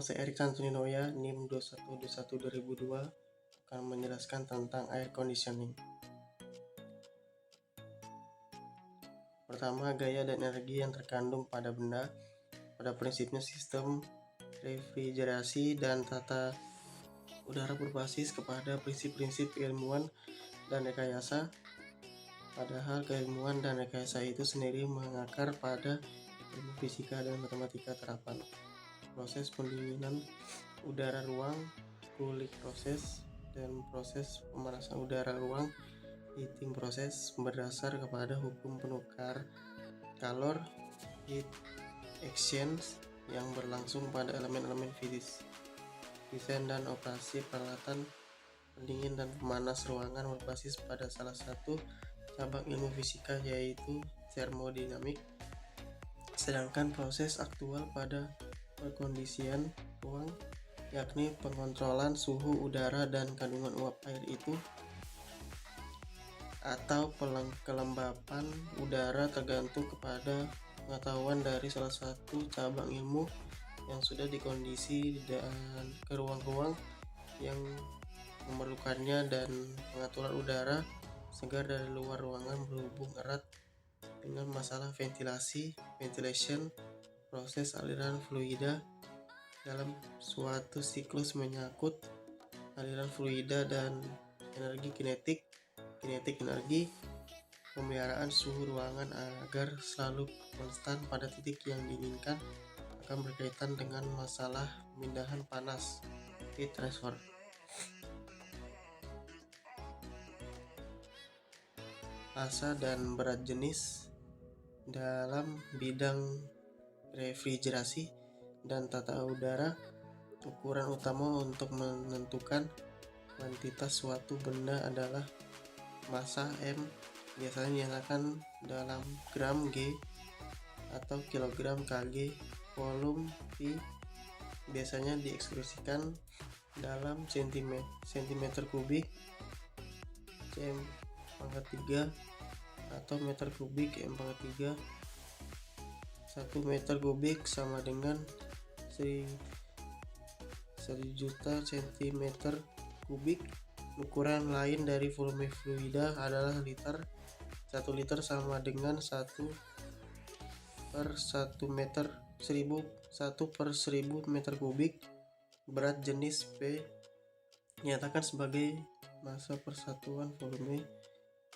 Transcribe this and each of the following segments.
saya Erik Santoninoya, NIM 2121-2002, akan menjelaskan tentang air conditioning. Pertama, gaya dan energi yang terkandung pada benda. Pada prinsipnya sistem refrigerasi dan tata udara berbasis kepada prinsip-prinsip keilmuan dan rekayasa. Padahal keilmuan dan rekayasa itu sendiri mengakar pada ilmu fisika dan matematika terapan. Proses pendinginan udara ruang, cooling process, dan proses pemanasan udara ruang, heating process, berdasar kepada hukum penukar kalor, heat exchange, yang berlangsung pada elemen-elemen fisik. Desain dan operasi peralatan pendingin dan pemanas ruangan berbasis pada salah satu cabang ilmu fisika, yaitu termodinamik. Sedangkan proses aktual pada perkondisian ruang, yakni pengontrolan suhu udara dan kandungan uap air itu atau kelembapan udara, tergantung kepada pengetahuan dari salah satu cabang ilmu yang sudah dikondisi dan ke ruang-ruang yang memerlukannya, dan pengaturan udara segar dari luar ruangan berhubung erat dengan masalah ventilation, proses aliran fluida dalam suatu siklus menyangkut aliran fluida dan energi kinetik energi, pemeliharaan suhu ruangan agar selalu konstan pada titik yang diinginkan akan berkaitan dengan masalah pemindahan panas, heat transfer. Massa dan berat jenis dalam bidang refrigerasi dan tata udara. Ukuran utama untuk menentukan kuantitas suatu benda adalah massa M, biasanya dinyatakan dalam gram G atau kilogram Kg. Volume V biasanya diekspresikan dalam centimeter kubik cm/3 atau meter kubik m/3. 1 meter kubik sama dengan 1 juta centimeter kubik. Ukuran lain dari volume fluida adalah liter. 1 liter sama dengan 1/1000 meter kubik. Berat jenis P dinyatakan sebagai massa persatuan volume,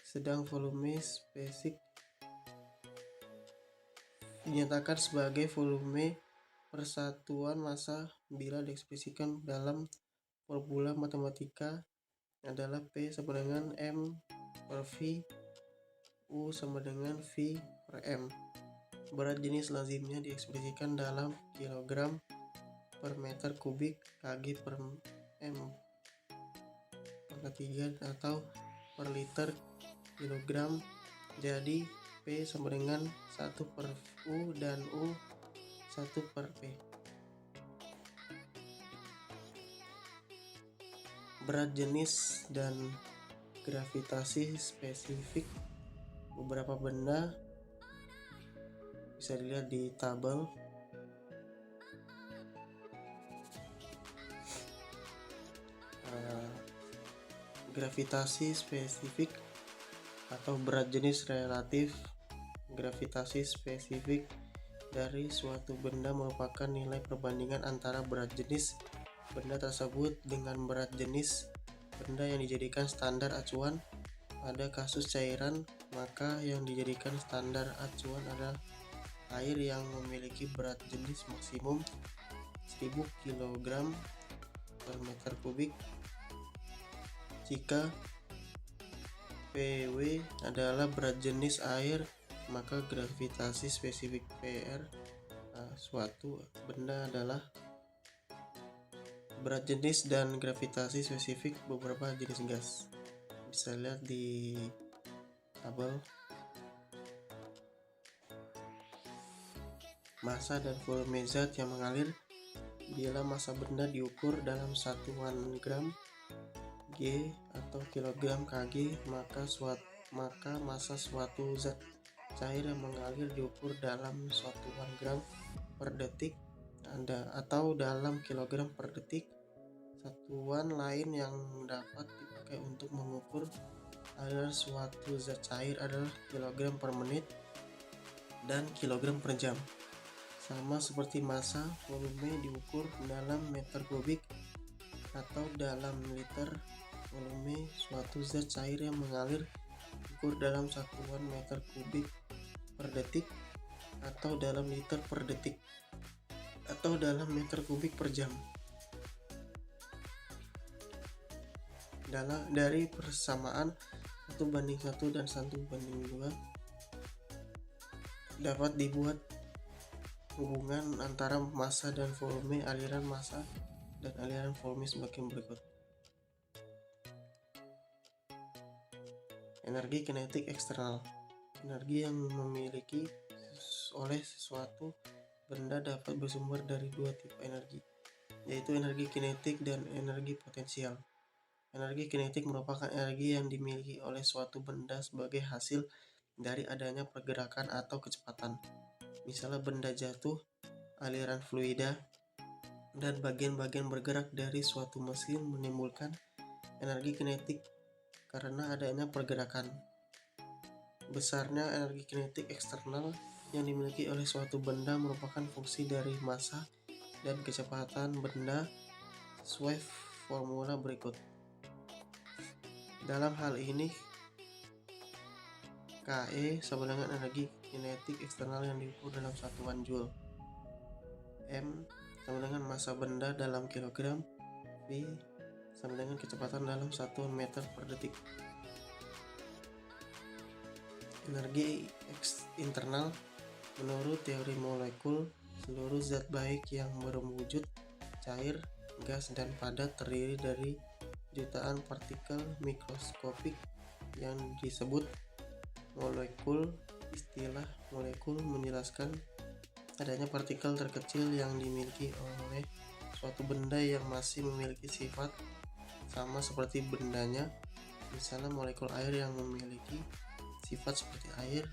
sedang volume spesifik dinyatakan sebagai volume persatuan massa bila diekspresikan dalam formula matematika adalah P sama dengan M per V, U sama dengan V per M. Berat jenis lazimnya diekspresikan dalam kilogram per meter kubik, Kg per M/3 atau per liter kilogram. Jadi P sama dengan 1 per U dan U 1 per P. Berat jenis dan gravitasi spesifik beberapa benda bisa dilihat di tabel. Gravitasi spesifik atau berat jenis relatif. Gravitasi spesifik dari suatu benda merupakan nilai perbandingan antara berat jenis benda tersebut dengan berat jenis benda yang dijadikan standar acuan. Pada kasus cairan, maka yang dijadikan standar acuan adalah air yang memiliki berat jenis maksimum 1000 kg per meter kubik. Jika PW adalah berat jenis air, maka gravitasi spesifik PR suatu benda adalah berat jenis dan gravitasi spesifik beberapa jenis gas. Bisa lihat di tabel. Massa dan volume zat yang mengalir. Bila massa benda diukur dalam satuan gram G atau kilogram Kg, maka massa suatu zat cair yang mengalir diukur dalam satuan gram per detik atau dalam kilogram per detik. Satuan lain yang dapat dipakai untuk mengukur aliran suatu zat cair adalah kilogram per menit dan kilogram per jam. Sama seperti massa, volume diukur dalam meter kubik atau dalam liter. Volume suatu zat cair yang mengalir diukur dalam satuan meter kubik per detik atau dalam liter per detik atau dalam meter kubik per jam. Dari persamaan 1:1 dan 1:2 dapat dibuat hubungan antara massa dan volume aliran massa dan aliran volume sebagai berikut. Energi kinetik eksternal. Energi yang memiliki oleh sesuatu benda dapat bersumber dari dua tipe energi, yaitu energi kinetik dan energi potensial. Energi kinetik merupakan energi yang dimiliki oleh suatu benda sebagai hasil dari adanya pergerakan atau kecepatan. Misalnya benda jatuh, aliran fluida, dan bagian-bagian bergerak dari suatu mesin menimbulkan energi kinetik karena adanya pergerakan. Besarnya energi kinetik eksternal yang dimiliki oleh suatu benda merupakan fungsi dari massa dan kecepatan benda sesuai formula berikut. Dalam hal ini, KE sama dengan energi kinetik eksternal yang diukur dalam satuan Joule. M sama dengan massa benda dalam kilogram. V sama dengan kecepatan dalam satuan meter per detik. Energi internal. Menurut teori molekul, seluruh zat baik yang berwujud cair, gas, dan padat terdiri dari jutaan partikel mikroskopik yang disebut molekul. Istilah molekul menjelaskan adanya partikel terkecil yang dimiliki oleh suatu benda yang masih memiliki sifat sama seperti bendanya. Misalnya molekul air yang memiliki sifat seperti air.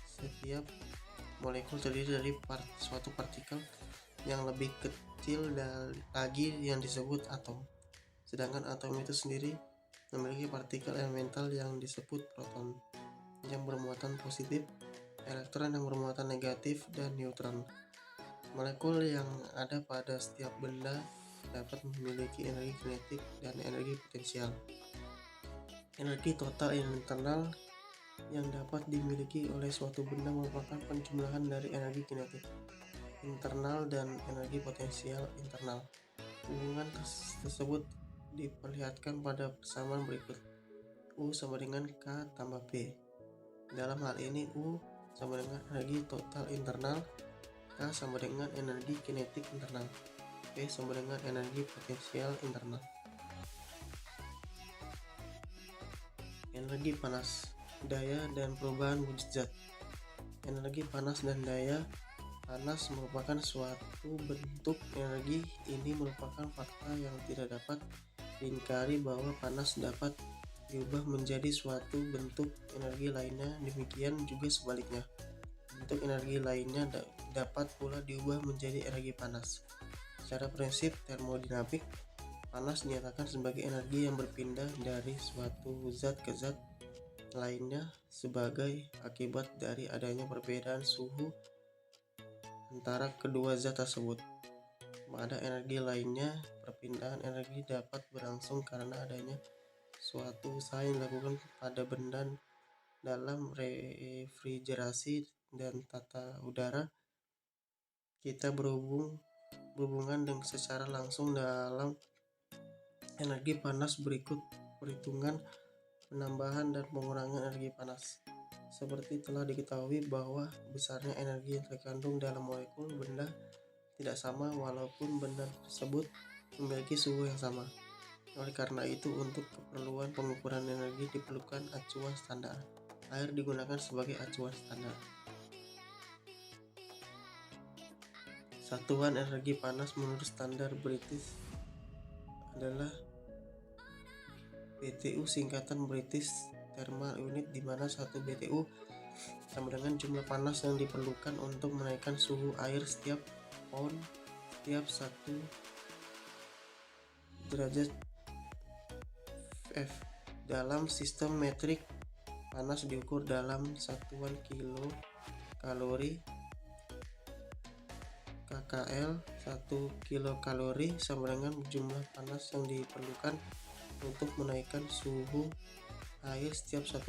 Setiap molekul terdiri dari suatu partikel yang lebih kecil lagi yang disebut atom. Sedangkan atom itu sendiri memiliki partikel elemental yang disebut proton yang bermuatan positif, elektron yang bermuatan negatif, dan neutron. Molekul yang ada pada setiap benda dapat memiliki energi kinetik dan energi potensial. Energi total internal yang dapat dimiliki oleh suatu benda merupakan penjumlahan dari energi kinetik internal dan energi potensial internal. Hubungan tersebut diperlihatkan pada persamaan berikut. U sama dengan K tambah P. Dalam hal ini U sama dengan energi total internal, K sama dengan energi kinetik internal, P sama dengan energi potensial internal. Energi panas, daya, dan perubahan wujud zat. Energi panas dan daya panas merupakan suatu bentuk energi. Ini merupakan fakta yang tidak dapat diingkari bahwa panas dapat diubah menjadi suatu bentuk energi lainnya. Demikian juga sebaliknya, bentuk energi lainnya dapat pula diubah menjadi energi panas. Secara prinsip termodinamik, panas dinyatakan sebagai energi yang berpindah dari suatu zat ke zat lainnya sebagai akibat dari adanya perbedaan suhu antara kedua zat tersebut. Pada energi lainnya, perpindahan energi dapat berlangsung karena adanya suatu usaha yang dilakukan pada benda dalam refrigerasi dan tata udara. Kita berhubungan dengan secara langsung dalam energi panas berikut perhitungan penambahan dan pengurangan energi panas. Seperti telah diketahui bahwa besarnya energi yang terkandung dalam molekul benda tidak sama walaupun benda tersebut memiliki suhu yang sama. Oleh karena itu, untuk keperluan pengukuran energi diperlukan acuan standar. Air digunakan sebagai acuan standar. Satuan energi panas menurut standar British adalah BTU, singkatan British Thermal Unit, di mana 1 BTU sama dengan jumlah panas yang diperlukan untuk menaikkan suhu air setiap pound setiap 1 derajat F. Dalam sistem metrik, panas diukur dalam satuan kilokalori. KKL 1 kilokalori sama dengan jumlah panas yang diperlukan untuk menaikkan suhu air setiap 1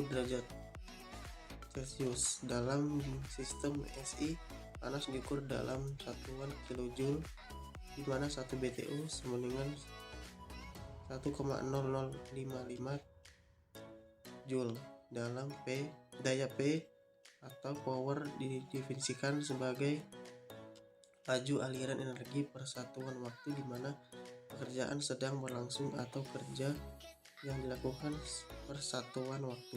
derajat Celcius. Dalam sistem SI, panas diukur dalam satuan kilojoule, di mana 1 BTU sama dengan 1,0055 Joule. Dalam daya P atau power didefinisikan sebagai laju aliran energi per satuan waktu di mana pekerjaan sedang berlangsung atau kerja yang dilakukan per satuan waktu.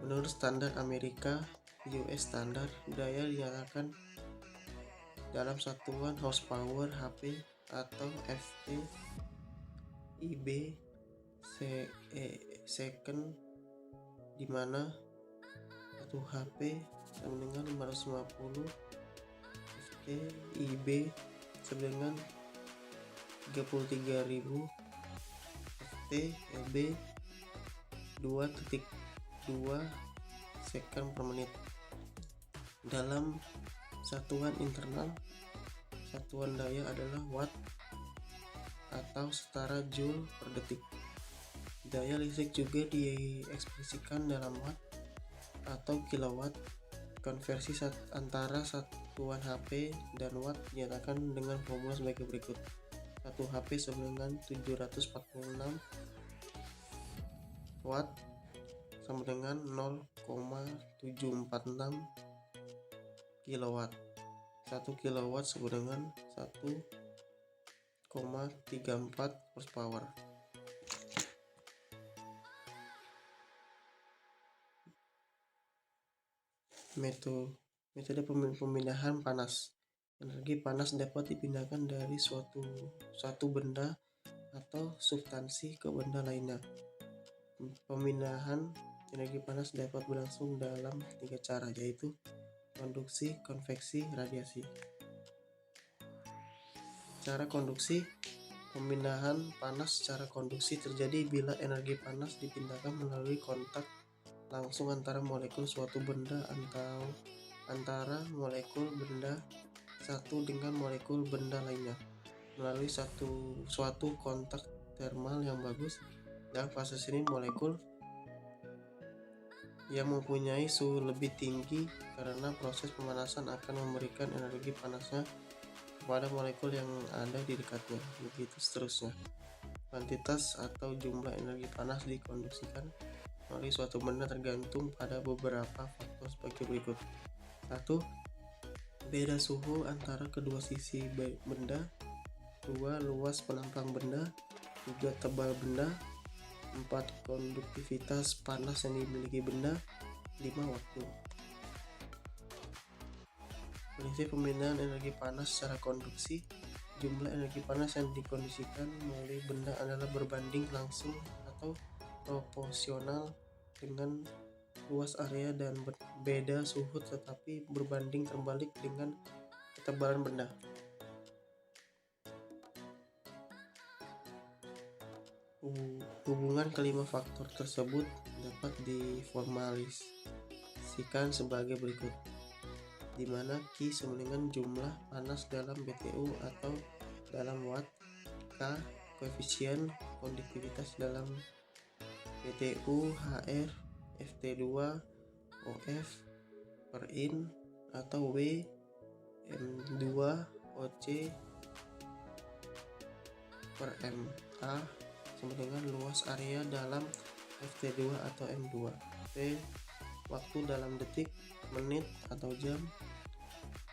Menurut standar Amerika US Standard, daya dinyatakan dalam satuan horsepower HP atau FT IB second, di mana 1 HP sama dengan 550 FT IB sama dengan 33.000 FT LB 2.2 second per menit. Dalam satuan internal, satuan daya adalah watt atau setara joule per detik. Daya listrik juga diekspresikan dalam watt atau kilowatt. Konversi antara satuan HP dan watt dinyatakan dengan formula sebagai berikut. 1 HP sama dengan 746 watt sama dengan 0,746 kilowatt. 1 kilowatt sama dengan 1,34 horsepower. Metode pemindahan panas. Energi panas dapat dipindahkan dari suatu benda atau substansi ke benda lainnya. Pemindahan energi panas dapat berlangsung dalam 3 cara, yaitu konduksi, konveksi, radiasi. Cara konduksi. Pemindahan panas secara konduksi terjadi bila energi panas dipindahkan melalui kontak langsung antara molekul suatu benda atau antara molekul benda satu dengan molekul benda lainnya melalui suatu kontak termal yang bagus. Dalam proses ini, molekul yang mempunyai suhu lebih tinggi karena proses pemanasan akan memberikan energi panasnya kepada molekul yang ada di dekatnya, begitu seterusnya. Kuantitas atau jumlah energi panas dikonduksikan melalui suatu benda tergantung pada beberapa faktor sebagai berikut. 1. Beda suhu antara kedua sisi benda. 2. Luas penampang benda. 3. Tebal benda. 4. Konduktivitas panas yang dimiliki benda. 5. Waktu. Prinsip pemindahan energi panas secara konduksi. Jumlah energi panas yang dikondisikan melalui benda adalah berbanding langsung atau proporsional dengan luas area dan beda suhu, tetapi berbanding terbalik dengan ketebalan benda. Hubungan kelima faktor tersebut dapat diformulasikan sebagai berikut, di mana Q sama dengan jumlah panas dalam BTU atau dalam watt, K koefisien konduktivitas dalam BTU, HR FT2 OF per in, atau W M2 OC per M. A sama dengan luas area dalam FT2 atau M2. T waktu dalam detik, menit atau jam.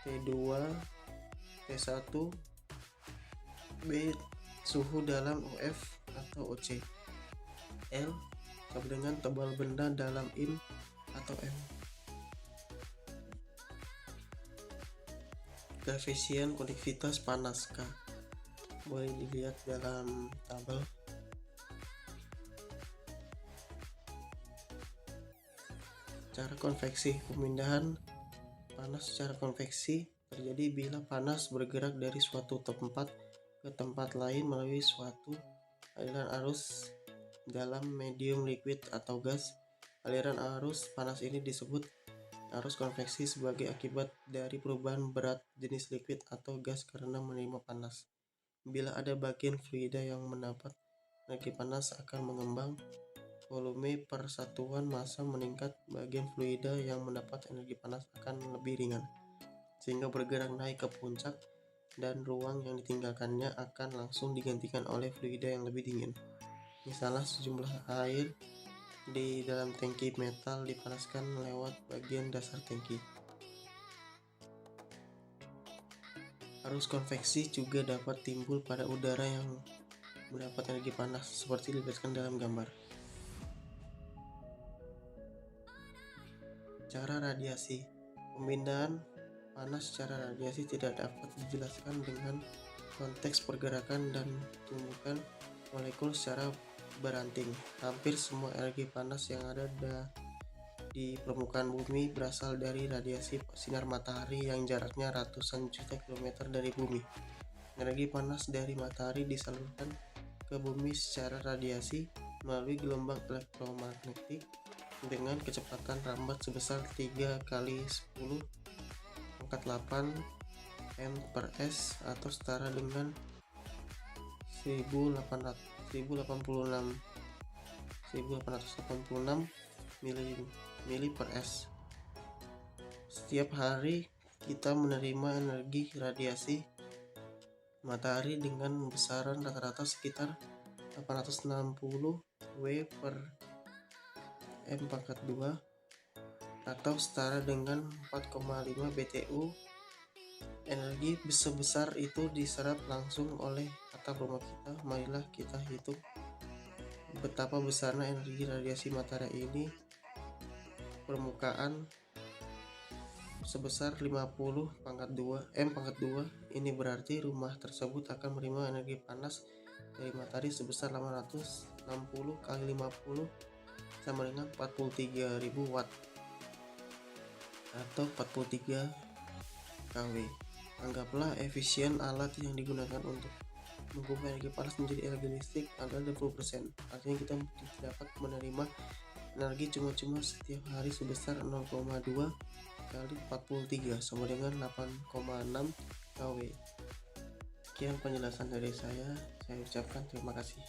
T2 T1. B suhu dalam OF atau OC. L sama dengan tebal benda dalam in atau M. Koefisien konduktivitas panas K boleh dilihat dalam tabel. Cara konveksi. Pemindahan Panas secara konveksi terjadi bila panas bergerak dari suatu tempat ke tempat lain melalui suatu aliran arus dalam medium liquid atau gas. Aliran arus panas ini disebut arus konveksi sebagai akibat dari perubahan berat jenis liquid atau gas karena menerima panas. Bila ada bagian fluida yang mendapat energi panas akan mengembang, volume per satuan massa meningkat, bagian fluida yang mendapat energi panas akan lebih ringan, sehingga bergerak naik ke puncak dan ruang yang ditinggalkannya akan langsung digantikan oleh fluida yang lebih dingin. Misalnya sejumlah air di dalam tangki metal dipanaskan lewat bagian dasar tangki. Arus konveksi juga dapat timbul pada udara yang mendapat energi panas seperti dijelaskan dalam gambar. Cara radiasi. Pemindahan panas secara radiasi tidak dapat dijelaskan dengan konteks pergerakan dan tumbukan molekul secara beranting. Hampir semua energi panas yang ada di permukaan bumi berasal dari radiasi sinar matahari yang jaraknya ratusan juta kilometer dari bumi. Energi panas dari matahari disalurkan ke bumi secara radiasi melalui gelombang elektromagnetik dengan kecepatan rambat sebesar 3 kali 10 pangkat 8 m/s atau setara dengan 1886 mili/s. Setiap hari kita menerima energi radiasi matahari dengan besaran rata-rata sekitar 860 W/m², atau setara dengan 4,5 BTU. Energi sebesar itu diserap langsung oleh atap rumah kita. Marilah kita hitung betapa besarnya energi radiasi matahari ini. Permukaan sebesar 50 pangkat 2 m². Ini berarti rumah tersebut akan menerima energi panas dari matahari sebesar 860 kali 50 sama dengan 43.000 watt atau 43 kW. Anggaplah efisien alat yang digunakan untuk mengumpulkan energi panas menjadi energi listrik adalah 20%. Artinya kita dapat menerima energi cuma-cuma setiap hari sebesar 0,2 kali 43 sama dengan 8,6 kW. Sekian penjelasan dari saya ucapkan terima kasih.